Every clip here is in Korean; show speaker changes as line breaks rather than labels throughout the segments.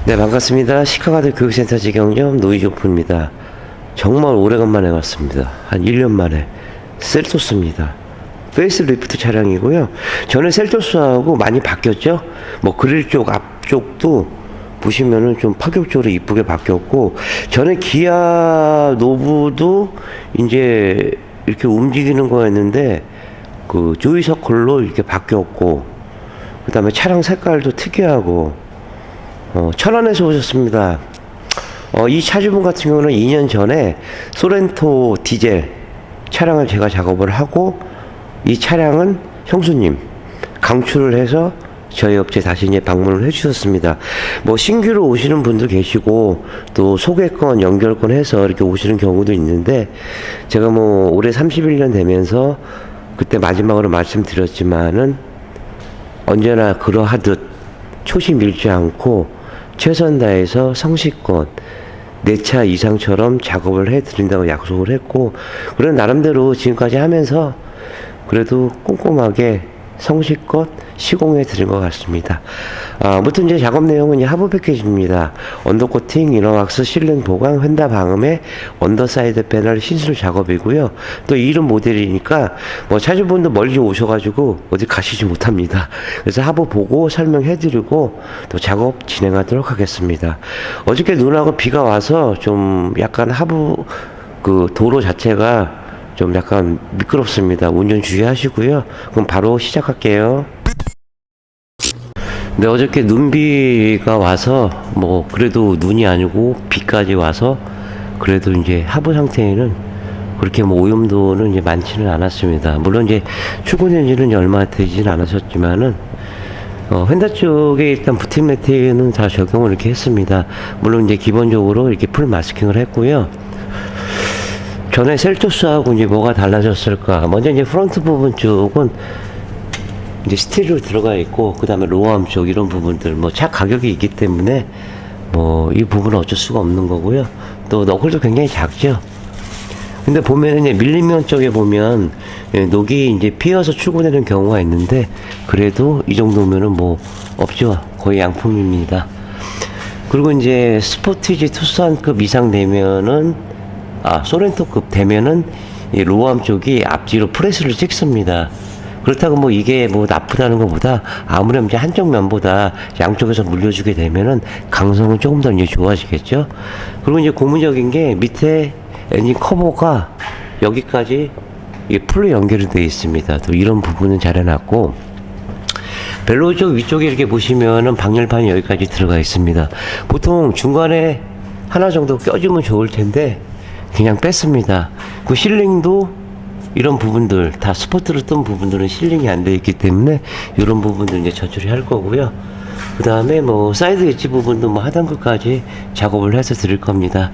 네, 반갑습니다. 시카고대 교육센터 직영점 노이조프입니다. 정말 오래간만에 왔습니다. 한 1년 만에. 셀토스입니다. 페이스리프트 차량이고요. 전에 셀토스하고 많이 바뀌었죠? 뭐 그릴 쪽 앞쪽도 보시면은 좀 파격적으로 이쁘게 바뀌었고, 전에 기아 노브도 이제 이렇게 움직이는 거였는데 그 조이 서클로 이렇게 바뀌었고, 그 다음에 차량 색깔도 특이하고, 천안에서 오셨습니다. 이 차주분 같은 경우는 2년 전에 소렌토 디젤 차량을 제가 작업을 하고, 이 차량은 형수님 강추를 해서 저희 업체 다시 이제 방문을 해주셨습니다. 뭐 신규로 오시는 분도 계시고 또 소개권 연결권 해서 이렇게 오시는 경우도 있는데, 제가 뭐 올해 31년 되면서 그때 마지막으로 말씀드렸지만은 언제나 그러하듯 초심 잃지 않고 최선 다해서 성실껏 4차 이상처럼 작업을 해드린다고 약속을 했고, 그런 나름대로 지금까지 하면서 그래도 꼼꼼하게 성실껏 시공해 드린 것 같습니다. 아무튼 이제 작업 내용은 이제 하부 패키지입니다. 언더코팅, 이너왁스, 실링 보강, 휀다 방음에 언더사이드 패널 신술 작업이고요. 또 이름 모델이니까 뭐 차주분도 멀리 오셔가지고 어디 가시지 못합니다. 그래서 하부 보고 설명해 드리고 또 작업 진행하도록 하겠습니다. 어저께 눈하고 비가 와서 좀 약간 하부 그 도로 자체가 좀 약간 미끄럽습니다. 운전 주의하시고요. 그럼 바로 시작할게요. 네, 어저께 눈비가 와서 뭐 그래도 눈이 아니고 비까지 와서 그래도 이제 하부 상태에는 그렇게 뭐 오염도는 이제 많지는 않았습니다. 물론 이제 출고된 지는 얼마 되지는 않으셨지만은 휀다 쪽에 일단 부팅 매트는 다 적용을 이렇게 했습니다. 물론 이제 기본적으로 이렇게 풀 마스킹을 했고요. 전에 셀토스하고 이제 뭐가 달라졌을까? 먼저 이제 프론트 부분 쪽은 이제 스틸로 들어가 있고, 그 다음에 로어암 쪽 이런 부분들, 뭐 차 가격이 있기 때문에 뭐 이 부분은 어쩔 수가 없는 거고요. 또 너클도 굉장히 작죠. 근데 보면은 이제 밀리면 쪽에 보면 녹이 이제 피어서 출고되는 경우가 있는데, 그래도 이 정도면은 뭐 없죠. 거의 양품입니다. 그리고 이제 스포티지 투싼급 이상 되면은 소렌토급 되면은 이 로암 쪽이 앞뒤로 프레스를 찍습니다. 그렇다고 뭐 이게 뭐 나쁘다는 것보다 아무래도 이제 한쪽 면보다 양쪽에서 물려주게 되면은 강성은 조금 더 이제 좋아지겠죠. 그리고 이제 고무적인 게 밑에 엔진 커버가 여기까지 이게 풀로 연결이 되어 있습니다. 또 이런 부분은 잘 해놨고, 벨로 쪽 위쪽에 이렇게 보시면은 방열판이 여기까지 들어가 있습니다. 보통 중간에 하나 정도 껴주면 좋을 텐데 그냥 뺐습니다. 그 실링도 이런 부분들 다 스포트로 뜬 부분들은 실링이 안 되어 있기 때문에 이런 부분들 이제 저처리 할 거고요. 그 다음에 뭐 사이드 엣지 부분도 뭐 하단끝까지 작업을 해서 드릴 겁니다.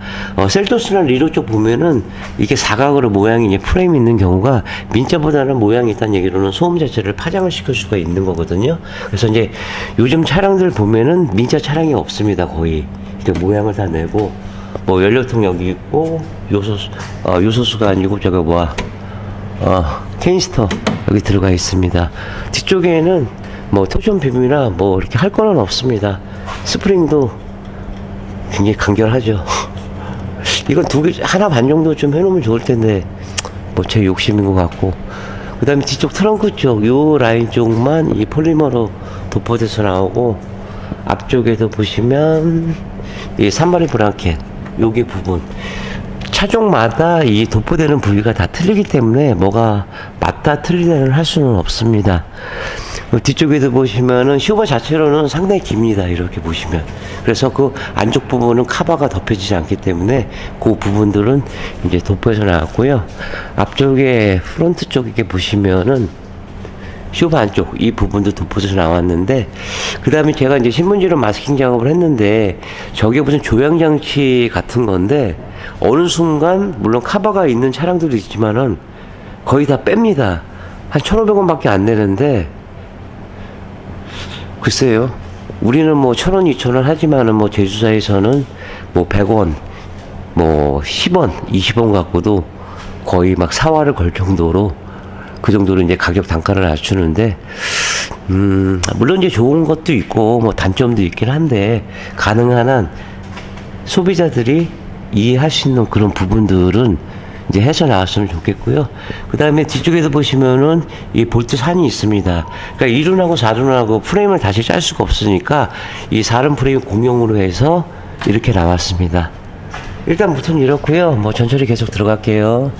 셀토스나 리로 쪽 보면은 이게 사각으로 모양이 이제 프레임이 있는 경우가 민자보다는 모양이 있다는 얘기로는 소음 자체를 파장을 시킬 수가 있는 거거든요. 그래서 이제 요즘 차량들 보면은 민자 차량이 없습니다. 거의 이렇게 모양을 다 내고, 뭐 연료통 여기 있고, 요소수가 아니고 저거 케인스터 여기 들어가 있습니다. 뒤쪽에는 뭐 토션 빔이나 뭐 이렇게 할 거는 없습니다. 스프링도 굉장히 간결하죠. 이건 하나 반 정도 좀 해놓으면 좋을 텐데 뭐 제 욕심인 것 같고, 그 다음에 뒤쪽 트렁크 쪽 요 라인 쪽만 이 폴리머로 도포돼서 나오고, 앞쪽에도 보시면 이 산마리 브랑켓 여기 부분 차종마다 이 도포되는 부위가 다 틀리기 때문에 뭐가 맞다 틀리다는 할 수는 없습니다. 뒤쪽에도 보시면은 쇼바 자체로는 상당히 깁니다. 이렇게 보시면. 그래서 그 안쪽 부분은 카바가 덮여지지 않기 때문에 그 부분들은 이제 도포해서 나왔고요. 앞쪽에 프론트 쪽 이렇게 보시면은 쇼바 안쪽 이 부분도 도포돼서 나왔는데, 그 다음에 제가 이제 신문지로 마스킹 작업을 했는데 저게 무슨 조향장치 같은 건데 어느 순간 물론 카바가 있는 차량들도 있지만은 거의 다 뺍니다. 한 1,500원 밖에 안 내는데, 글쎄요, 우리는 뭐 1,000원, 2,000원 하지만은 뭐 제조사에서는 뭐 100원, 뭐 10원, 20원 갖고도 거의 막 사활을 걸 정도로 그 정도로 이제 가격 단가를 낮추는데, 물론 이제 좋은 것도 있고 뭐 단점도 있긴 한데 가능한 한 소비자들이 이해할 수 있는 그런 부분들은 이제 해서 나왔으면 좋겠고요. 그 다음에 뒤쪽에도 보시면은 이 볼트 산이 있습니다. 그러니까 2륜하고 4륜하고 프레임을 다시 짤 수가 없으니까 이 4륜 프레임 공용으로 해서 이렇게 나왔습니다. 일단부터는 이렇고요. 뭐 천천히 계속 들어갈게요.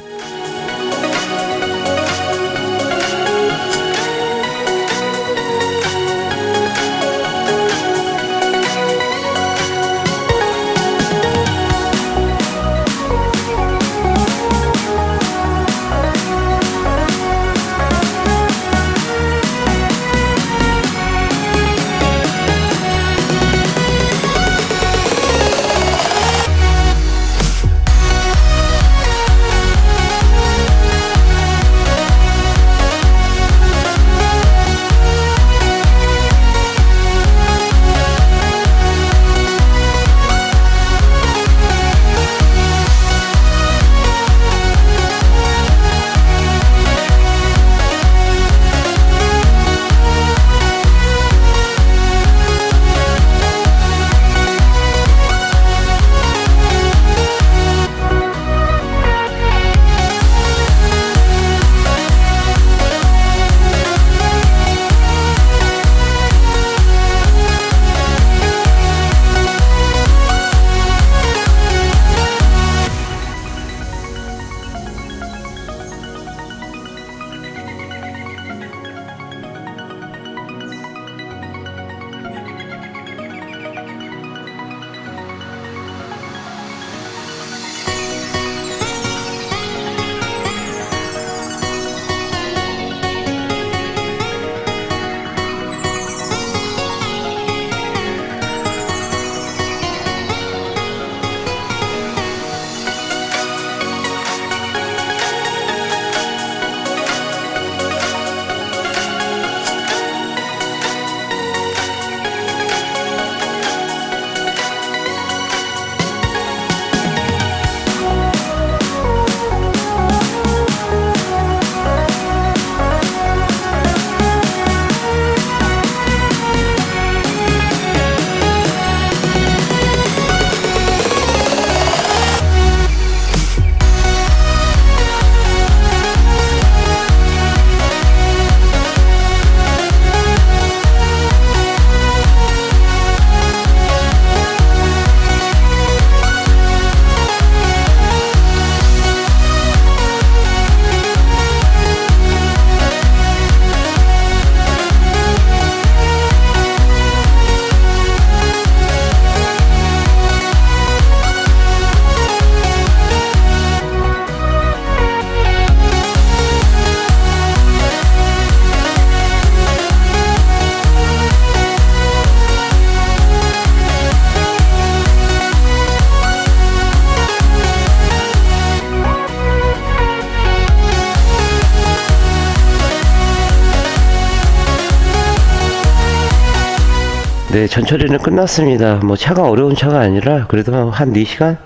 네, 전처리는 끝났습니다. 뭐 차가 어려운 차가 아니라 그래도 한 4시간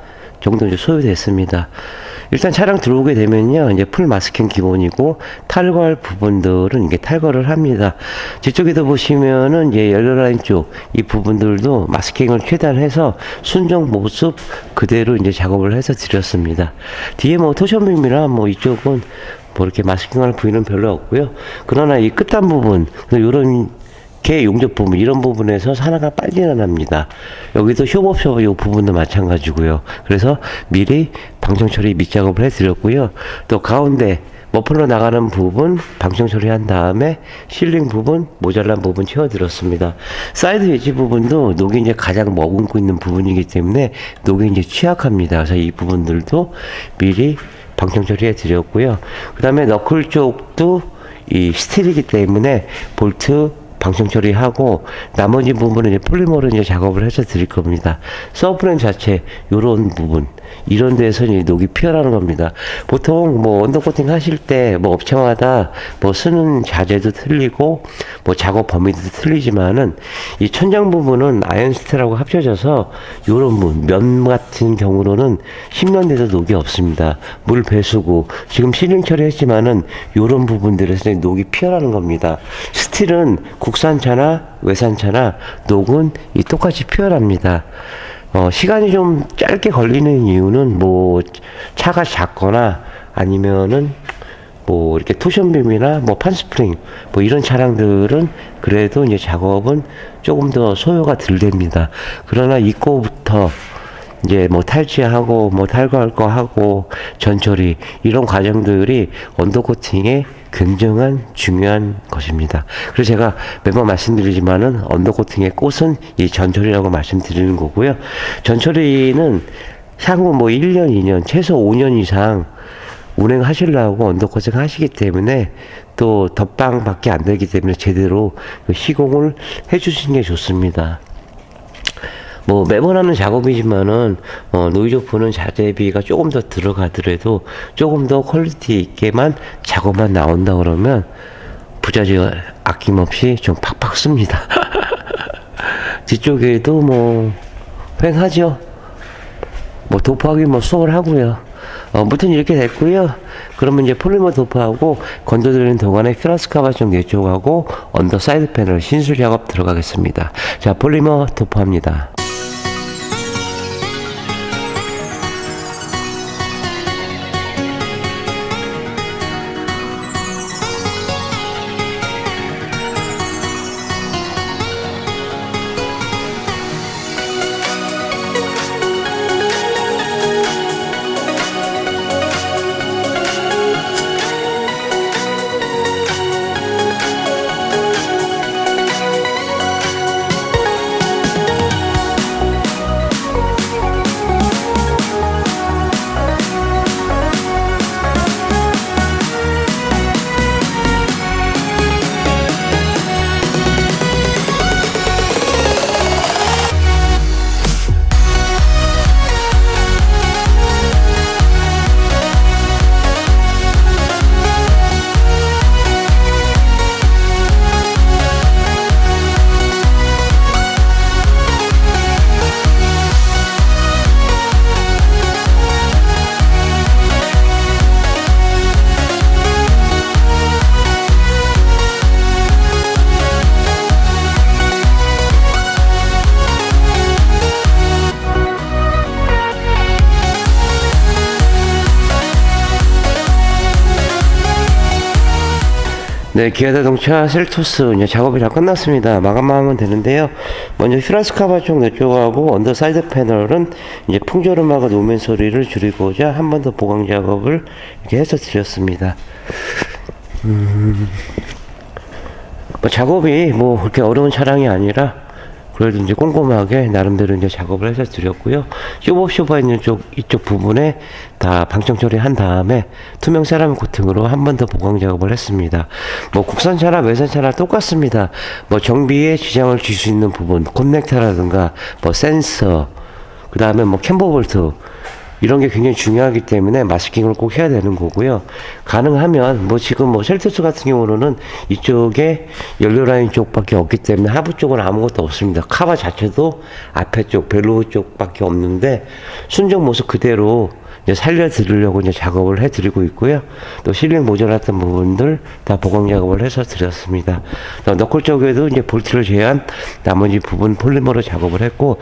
정도 이제 소요됐습니다. 일단 차량 들어오게 되면요, 이제 풀 마스킹 기본이고 탈거할 부분들은 이게 탈거를 합니다. 뒤쪽에도 보시면은 이제 연료라인 쪽 이 부분들도 마스킹을 최대한 해서 순정 모습 그대로 이제 작업을 해서 드렸습니다. 뒤에 뭐 토션빔이나 뭐 이쪽은 뭐 이렇게 마스킹할 부위는 별로 없고요. 그러나 이 끝단 부분, 이런 개 용접 부분, 이런 부분에서 산화가 빨리 일어납니다. 여기도 쇼업숍 이 부분도 마찬가지고요. 그래서 미리 방청 처리 밑작업을 해드렸고요. 또 가운데 머플러 나가는 부분 방청 처리한 다음에 실링 부분, 모자란 부분 채워드렸습니다. 사이드 웨지 부분도 녹이 이제 가장 머금고 있는 부분이기 때문에 녹이 이제 취약합니다. 그래서 이 부분들도 미리 방청 처리해 드렸고요. 그 다음에 너클 쪽도 이 스틸이기 때문에 볼트 방청 처리하고 나머지 부분은 이제 폴리머로 이제 작업을 해서 드릴 겁니다. 서브프레임 자체 요런 부분 이런 데서 이제 녹이 피어나는 겁니다. 보통 뭐 언더코팅 하실 때 뭐 업체마다 뭐 쓰는 자재도 틀리고 뭐 작업 범위도 틀리지만은 이 천장 부분은 아연스테라고 합쳐져서 요런 면 같은 경우로는 10년 돼도 녹이 없습니다. 물 배수구 지금 실링 처리했지만은 요런 부분들에서 녹이 피어나는 겁니다. 스틸은 국산차나 외산차나 녹은 똑같이 피어납니다. 시간이 좀 짧게 걸리는 이유는 뭐 차가 작거나 아니면은 뭐 이렇게 토션빔이나 뭐 판스프링 뭐 이런 차량들은 그래도 이제 작업은 조금 더 소요가 덜 됩니다. 그러나 입고부터 이제 뭐 탈취하고 뭐 탈거할 거 하고 전처리 이런 과정들이 언더코팅의 굉장한 중요한 것입니다. 그래서 제가 매번 말씀드리지만은 언더코팅의 꽃은 이 전처리라고 말씀드리는 거고요. 전처리는 향후 뭐 1년, 2년, 최소 5년 이상 운행하시려고 언더코팅 하시기 때문에 또 덧방밖에 안 되기 때문에 제대로 시공을 해주시는 게 좋습니다. 뭐 매번 하는 작업이지만은 노이즈 오프는 자재비가 조금 더 들어가더라도 조금 더 퀄리티 있게만 작업만 나온다 그러면 부자재 아낌없이 좀 팍팍 씁니다. 뒤쪽에도 뭐 횡하죠. 뭐 도포하기 뭐 수월하고요. 아무튼 이렇게 됐고요. 그러면 이제 폴리머 도포하고 건조드리는 동안에 퓨라스 카바총 내쪽하고 언더 사이드 패널 신술 작업 들어가겠습니다. 자, 폴리머 도포합니다. 네, 기아자동차 셀토스 이제 작업이 다 끝났습니다. 마감만 하면 되는데요. 먼저 퓨라스 카바 쪽 내쪽하고 언더 사이드 패널은 이제 풍조음하고 노면 소리를 줄이고자 한 번 더 보강 작업을 이렇게 해서 드렸습니다. 뭐 작업이 뭐 그렇게 어려운 차량이 아니라 그래도 이제 꼼꼼하게 나름대로 이제 작업을 해서 드렸고요. 쇼버 있는 이쪽 부분에 다 방청 처리한 다음에 투명 세라믹 코팅으로 한 번 더 보강 작업을 했습니다. 뭐 국산차나 외산차나 똑같습니다. 뭐 정비에 지장을 줄 수 있는 부분, 커넥터라든가 뭐 센서, 그 다음에 뭐 캠버 볼트 이런 게 굉장히 중요하기 때문에 마스킹을 꼭 해야 되는 거고요. 가능하면 뭐 지금 뭐 셀토스 같은 경우는 이쪽에 연료 라인 쪽밖에 없기 때문에 하부 쪽은 아무것도 없습니다. 카바 자체도 앞에 쪽 벨로우 쪽밖에 없는데 순정 모습 그대로 이제 살려드리려고 이제 작업을 해드리고 있고요. 또 실링 모자랐던 부분들 다 보강 작업을 해서 드렸습니다. 또 너클 쪽에도 이제 볼트를 제한 나머지 부분 폴리머로 작업을 했고,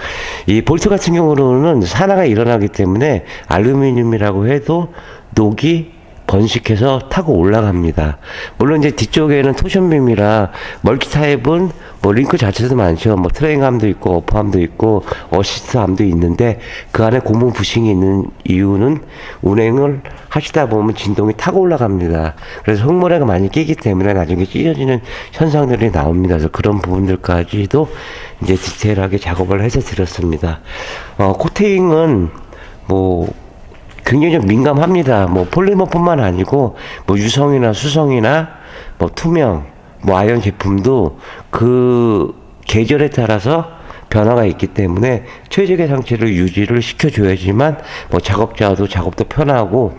이 볼트 같은 경우는 산화가 일어나기 때문에 알루미늄이라고 해도 녹이 번식해서 타고 올라갑니다. 물론 이제 뒤쪽에는 토션빔이라 멀티 타입은 뭐 링크 자체도 많죠. 뭐 트레인감도 있고 어퍼함도 있고 어시스트함도 있는데 그 안에 고무 부싱이 있는 이유는 운행을 하시다 보면 진동이 타고 올라갑니다. 그래서 흙모래가 많이 끼기 때문에 나중에 찢어지는 현상들이 나옵니다. 그래서 그런 부분들까지도 이제 디테일하게 작업을 해서 드렸습니다. 코팅은 뭐 굉장히 좀 민감합니다. 뭐 폴리머뿐만 아니고 뭐 유성이나 수성이나 뭐 투명, 뭐 아연 제품도 그 계절에 따라서 변화가 있기 때문에 최적의 상태를 유지를 시켜줘야지만 뭐 작업자도 작업도 편하고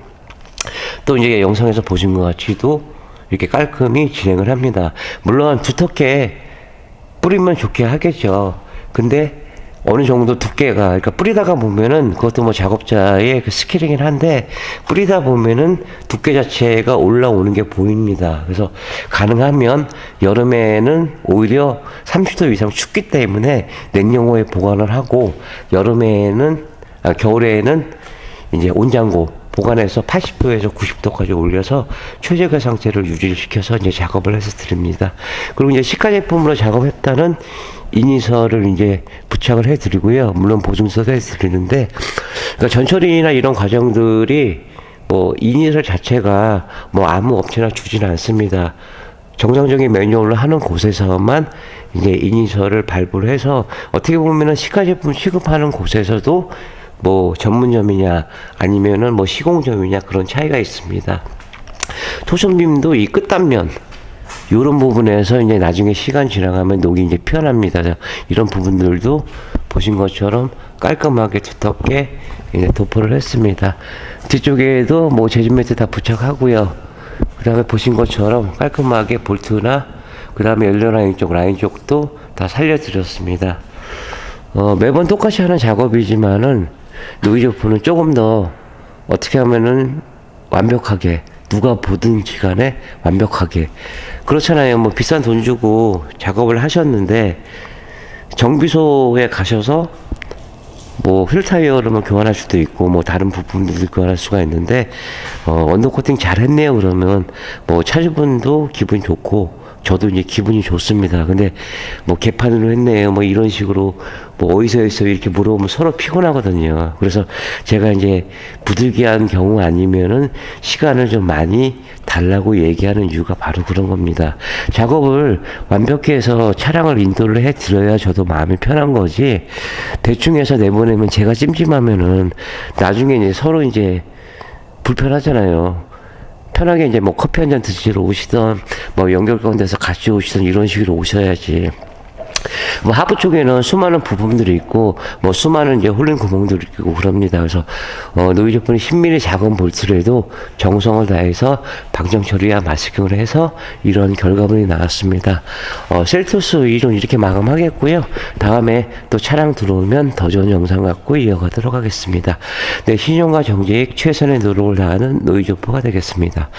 또 이제 영상에서 보신 것 같이도 이렇게 깔끔히 진행을 합니다. 물론 두텁게 뿌리면 좋게 하겠죠. 근데 어느 정도 두께가, 그러니까 뿌리다가 보면은 그것도 뭐 작업자의 그 스킬이긴 한데 뿌리다 보면은 두께 자체가 올라오는 게 보입니다. 그래서 가능하면 여름에는 오히려 30도 이상 춥기 때문에 냉장고에 보관을 하고 겨울에는 이제 온장고 보관해서 80도에서 90도까지 올려서 최적의 상태를 유지시켜서 이제 작업을 해서 드립니다. 그리고 이제 시가 제품으로 작업했다는 인이서를 이제 부착을 해 드리고요. 물론 보증서도 해 드리는데, 그러니까 전처리나 이런 과정들이 뭐 인이서 자체가 뭐 아무 업체나 주지는 않습니다. 정상적인 매뉴얼로 하는 곳에서만 이제 인이서를 발부를 해서 어떻게 보면은 시가 제품 취급하는 곳에서도 뭐 전문점이냐 아니면은 뭐 시공점이냐 그런 차이가 있습니다. 토션빔도 이 끝단면 이런 부분에서 이제 나중에 시간 지나가면 녹이 이제 피어납니다. 이런 부분들도 보신 것처럼 깔끔하게 두텁게 이제 도포를 했습니다. 뒤쪽에도 뭐 재질 매트 다 부착하고요. 그 다음에 보신 것처럼 깔끔하게 볼트나 그 다음에 연료 라인 쪽도 다 살려드렸습니다. 매번 똑같이 하는 작업이지만은 노이즈오프는 조금 더 어떻게 하면은 완벽하게 누가 보든지 간에 완벽하게 그렇잖아요. 뭐 비싼 돈 주고 작업을 하셨는데 정비소에 가셔서 뭐 휠타이어를 뭐 교환할 수도 있고 뭐 다른 부품들도 교환할 수가 있는데 언더코팅 잘 했네요 그러면 뭐 차주분도 기분이 좋고 저도 이제 기분이 좋습니다. 근데 뭐 개판으로 했네요 뭐 이런 식으로 뭐 어디서 이렇게 물어보면 서로 피곤하거든요. 그래서 제가 이제 부득이한 경우 아니면은 시간을 좀 많이 달라고 얘기하는 이유가 바로 그런 겁니다. 작업을 완벽히 해서 차량을 인도를 해 드려야 저도 마음이 편한 거지 대충 해서 내보내면 제가 찜찜하면은 나중에 이제 서로 이제 불편하잖아요. 편하게 이제 뭐 커피 한 잔 드시러 오시던 뭐 연결 데서 같이 오시던 이런 식으로 오셔야지. 뭐 하부 쪽에는 수많은 부품들이 있고 뭐 수많은 이제 홀린 구멍들이 있고 그럽니다. 그래서 노이즈오프는 10mm 작은 볼트라도 정성을 다해서 방정 처리와 마스킹을 해서 이런 결과물이 나왔습니다. 셀토스 2론 이렇게 마감하겠고요. 다음에 또 차량 들어오면 더 좋은 영상 갖고 이어가도록 하겠습니다. 네, 신용과 정직 최선의 노력을 다하는 노이즈오프가 되겠습니다.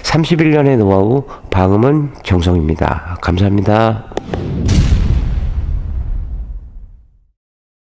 31년의 노하우 방음은 정성입니다. 감사합니다.